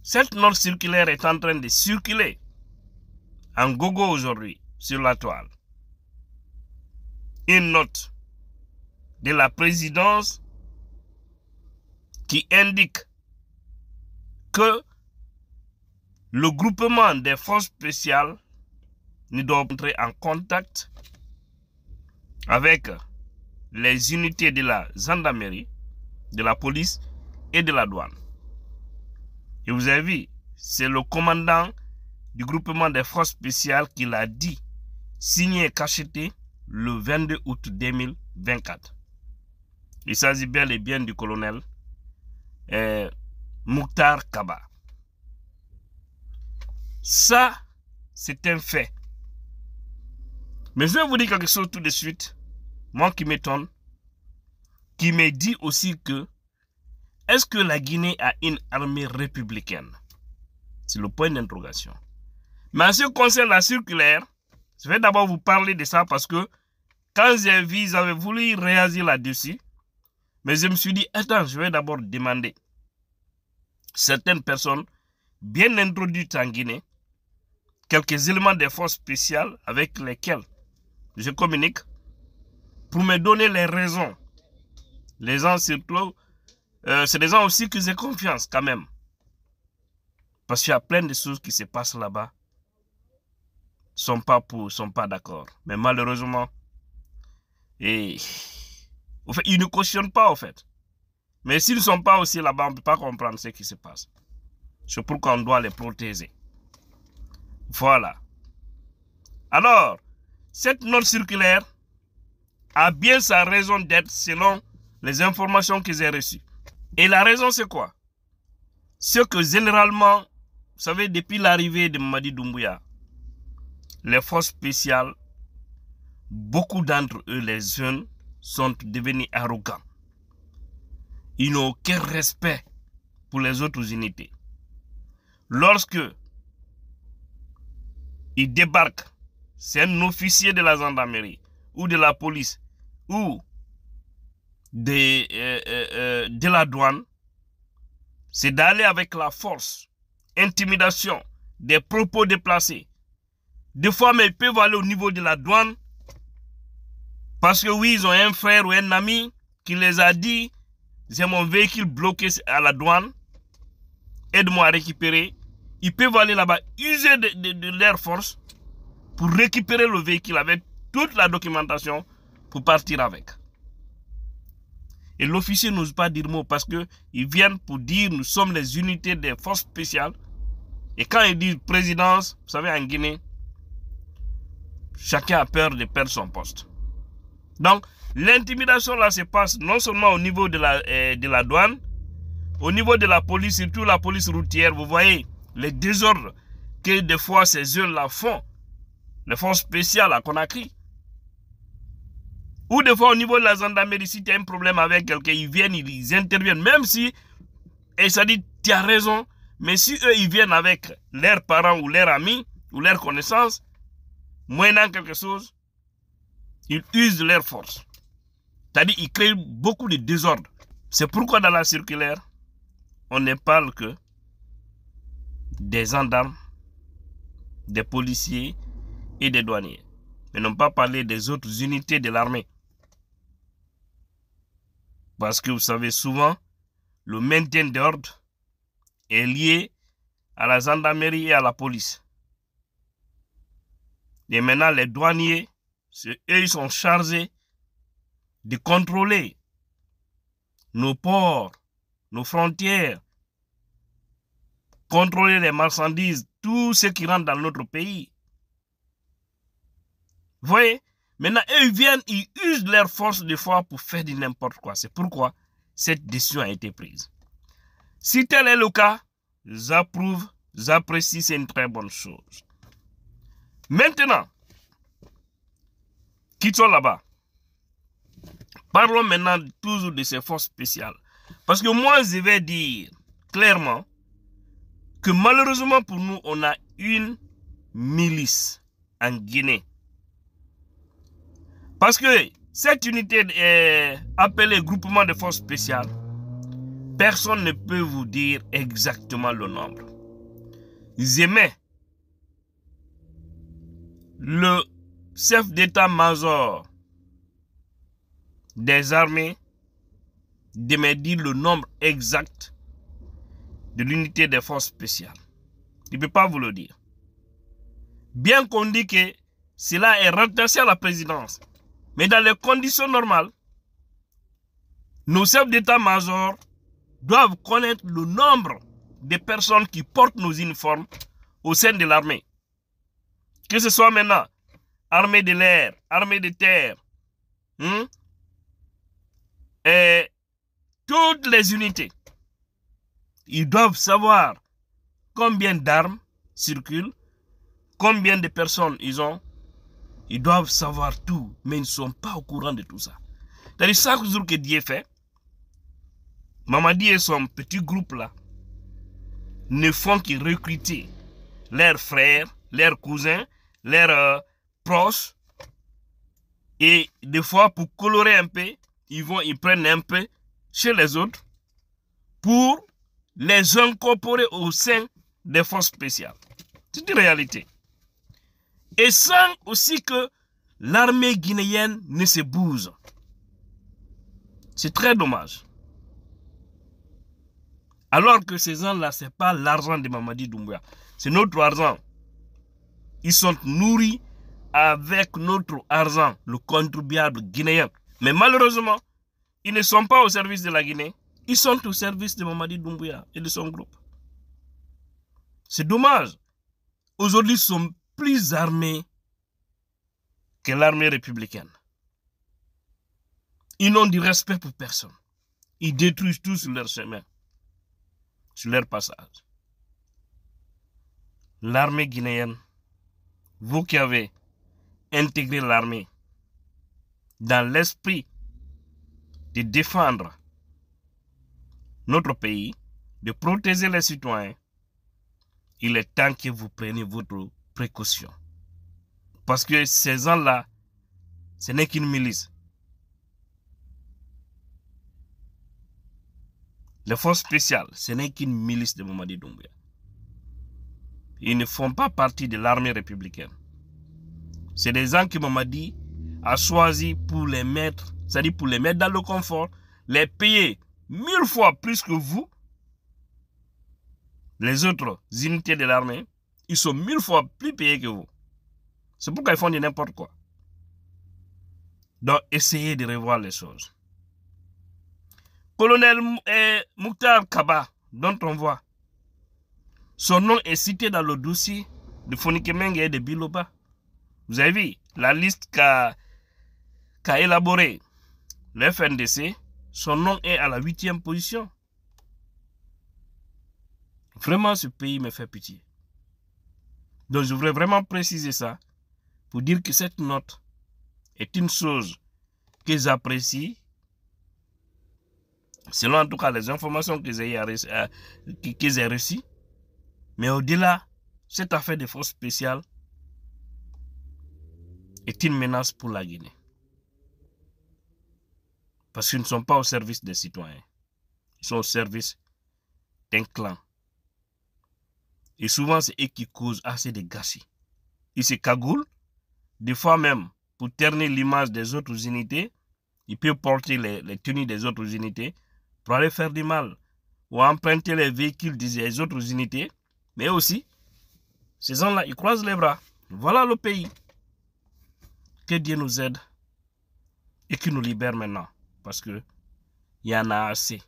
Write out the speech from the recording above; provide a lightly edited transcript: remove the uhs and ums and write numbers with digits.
Cette note circulaire est en train de circuler en gogo aujourd'hui sur la toile. Une note de la présidence qui indique que le groupement des forces spéciales ne doit entrer en contact avec les unités de la gendarmerie, de la police et de la douane. Et vous avez vu, c'est le commandant du groupement des forces spéciales qui l'a dit, signé et cacheté le 22 août 2024. Il s'agit bel et bien du colonel Mokhtar Kaba. Ça, c'est un fait. Mais je vais vous dire quelque chose tout de suite, moi qui m'étonne, qui me dit aussi que est-ce que la Guinée a une armée républicaine? C'est le point d'interrogation. Mais en ce qui concerne la circulaire, je vais d'abord vous parler de ça parce que quand j'ai vu, j'avais voulu réagir là-dessus, mais je me suis dit, attends, je vais d'abord demander certaines personnes bien introduites en Guinée, quelques éléments des forces spéciales avec lesquels je communique pour me donner les raisons. Les gens surtout, c'est des gens aussi que j'ai confiance quand même. Parce qu'il y a plein de choses qui se passent là-bas. Sont pas d'accord. Mais malheureusement, ils ne cautionnent pas en fait. Mais s'ils ne sont pas aussi là-bas, on ne peut pas comprendre ce qui se passe. C'est pourquoi on doit les protéger. Voilà. Alors, cette note circulaire a bien sa raison d'être selon les informations que j'ai reçues. Et la raison c'est quoi? C'est que généralement, vous savez, depuis l'arrivée de Mamadi Doumbouya, les forces spéciales, beaucoup d'entre eux, les jeunes, sont devenus arrogants. Ils n'ont aucun respect pour les autres unités. Lorsque ils débarquent, c'est un officier de la gendarmerie ou de la police ou de la douane, c'est d'aller avec la force, intimidation, des propos déplacés. Des fois, mais ils peuvent aller au niveau de la douane parce que oui, ils ont un frère ou un ami qui les a dit j'ai mon véhicule bloqué à la douane, aide-moi à récupérer. Ils peuvent aller là-bas, user de leur force pour récupérer le véhicule avec toute la documentation pour partir avec. Et l'officier n'ose pas dire mot parce qu'ils viennent pour dire nous sommes les unités des forces spéciales. Et quand ils disent présidence, vous savez, en Guinée, chacun a peur de perdre son poste. Donc, l'intimidation là se passe non seulement au niveau de la douane, au niveau de la police, surtout la police routière. Vous voyez les désordres que des fois ces jeunes-là font, les forces spéciales à Conakry. Ou des fois au niveau de la gendarmerie, si tu as un problème avec quelqu'un, ils viennent, ils interviennent, même si, et ça dit, tu as raison, mais si eux, ils viennent avec leurs parents ou leurs amis, ou leurs connaissances, moyennant quelque chose, ils usent de leur force. C'est-à-dire qu'ils créent beaucoup de désordre. C'est pourquoi dans la circulaire, on ne parle que des gendarmes, des policiers et des douaniers. Mais non pas parler des autres unités de l'armée. Parce que vous savez souvent, le maintien d'ordre est lié à la gendarmerie et à la police. Et maintenant, les douaniers, eux, ils sont chargés de contrôler nos ports, nos frontières, contrôler les marchandises, tout ce qui rentre dans notre pays. Vous voyez? Maintenant, eux, ils viennent, ils usent leur force de foi pour faire du n'importe quoi. C'est pourquoi cette décision a été prise. Si tel est le cas, j'approuve, j'apprécie, c'est une très bonne chose. Maintenant, quittons là-bas. Parlons maintenant toujours de ces forces spéciales. Parce que moi, je vais dire clairement que malheureusement pour nous, on a une milice en Guinée. Parce que cette unité appelée groupement de forces spéciales Personne ne peut vous dire exactement le nombre. Jamais le chef d'état-major des armées de me dire le nombre exact de l'unité des forces spéciales. Il ne peut pas vous le dire. Bien qu'on dit que cela est rattaché à la présidence, mais dans les conditions normales, nos chefs d'état-major doivent connaître le nombre de personnes qui portent nos uniformes au sein de l'armée. Que ce soit maintenant armée de l'air, armée de terre, et toutes les unités, ils doivent savoir combien d'armes circulent, combien de personnes ils ont. Ils doivent savoir tout, mais ils ne sont pas au courant de tout ça. C'est-à-dire, chaque jour que Dieu fait, Mamadi et son petit groupe là ne font que recruter leurs frères, leurs cousins, leurs proches. Et des fois, pour colorer un peu, ils prennent un peu chez les autres pour les incorporer au sein des forces spéciales. C'est une réalité. Et sans aussi que l'armée guinéenne ne se bouge. C'est très dommage. Alors que ces gens-là, ce n'est pas l'argent de Mamadi Doumbouya. C'est notre argent. Ils sont nourris avec notre argent, le contribuable guinéen. Mais malheureusement, ils ne sont pas au service de la Guinée. Ils sont au service de Mamadi Doumbouya et de son groupe. C'est dommage. Aujourd'hui, ils sont plus armés que l'armée républicaine. Ils n'ont du respect pour personne. Ils détruisent tout sur leur chemin, sur leur passage. L'armée guinéenne, vous qui avez intégré l'armée dans l'esprit de défendre notre pays, de protéger les citoyens, il est temps que vous preniez votre précaution. Parce que ces gens-là, ce n'est qu'une milice. Les forces spéciales, ce n'est qu'une milice de Mamadi Doumbouya. Ils ne font pas partie de l'armée républicaine. C'est des gens que Mamadi a choisi pour les mettre, c'est-à-dire pour les mettre dans le confort, les payer 1000 fois plus que vous. Les autres unités de l'armée, ils sont 1000 fois plus payés que vous. C'est pourquoi ils font de n'importe quoi. Donc, essayez de revoir les choses. Colonel Mouktar Kaba, dont on voit, son nom est cité dans le dossier de Fonikemenge et de Biloba. Vous avez vu la liste qu'a élaborée le FNDC, son nom est à la 8e position. Vraiment, ce pays me fait pitié. Donc, je voudrais vraiment préciser ça pour dire que cette note est une chose que j'apprécie, selon en tout cas les informations que j'ai reçues. Mais au-delà, cette affaire de forces spéciales est une menace pour la Guinée. Parce qu'ils ne sont pas au service des citoyens. Ils sont au service d'un clan. Et souvent, c'est eux qui causent assez de gâchis. Ils se cagoulent. Des fois même, pour ternir l'image des autres unités, ils peuvent porter les tenues des autres unités pour aller faire du mal. Ou emprunter les véhicules des autres unités. Mais aussi, ces gens-là, ils croisent les bras. Voilà le pays. Que Dieu nous aide et qu'il nous libère maintenant. Parce qu'il y en a assez.